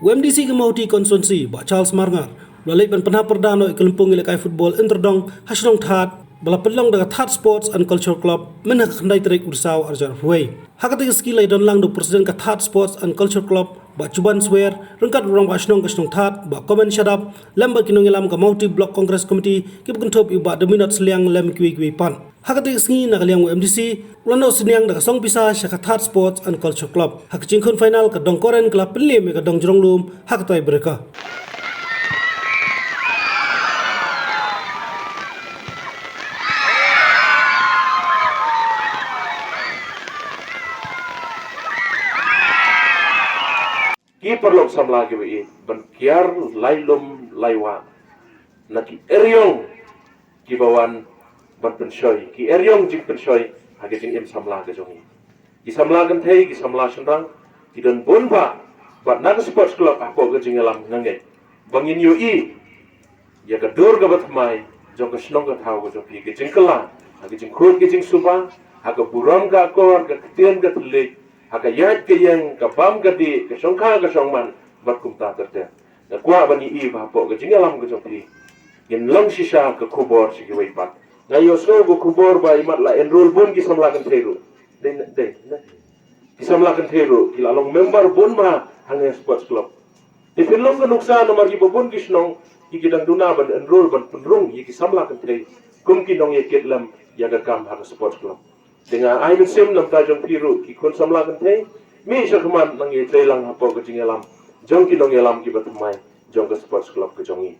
UMDC Gemauti Konstituensi Pak Charles Marngar lalai ban pernah perdana ke Lempung Ilekai Football Interdong Hasnong That bala pelong dengan That Sports and Culture Club menak kendai terik ursau arjar huai. Hakati skilai dan lang do presiden ke That Sports and Culture Club Pak Cuban Swear rengkat orang Hasnong ke Hasnong That Pak Komen Syadab lamba kinong ilam Gemauti Block Congress Committee kibukentop iba deminat seliang lem kiwi pan. Hakati sengi nak liang UMDC ulano seniang dak song pisah syakat That Sports and Culture Club. Hak jingkon final ke dong koren kelap pelim ke dong jeronglum hak tai mereka. Ki perlok samla gibi ban kiar lailum laiwa naki eryong ki bawan ban pensoi ki eryong jing pensoi hage jing im samla ke jongi ki samla kan thei ki samla sendang ki don bonba bat naga sports club apo ke jing alam nangai bangin yu I ya ka dur ga bat mai jong ka snong ga thau ga jong ki jing kala hage jing khut ke jing suba hage buram ga kor ga tien ga thle haka yat ke yang ka bam ka di ke songkha ka songman bat kumta terte na kwa bani I ba po ke jingalam ke jongpi yen long sisa ke kubor si wei pat na yo so go kubor ba imat la enroll bon ki samla kan theru de ki samla kan theru ki la long member bon ma hang sports club if long ka nuksa no magi bon ki snong ki kidang duna ban enroll ban penrung ki samla kan thei kum ki nong ye ketlam ya ga kam ha sports club dengan ai sim lam ta jong piru ki kon samla kan thei mi sakman nang ye tei lang hapo ke jingalam jong ki nong yalam ki batumai jong ke sports club ke jongi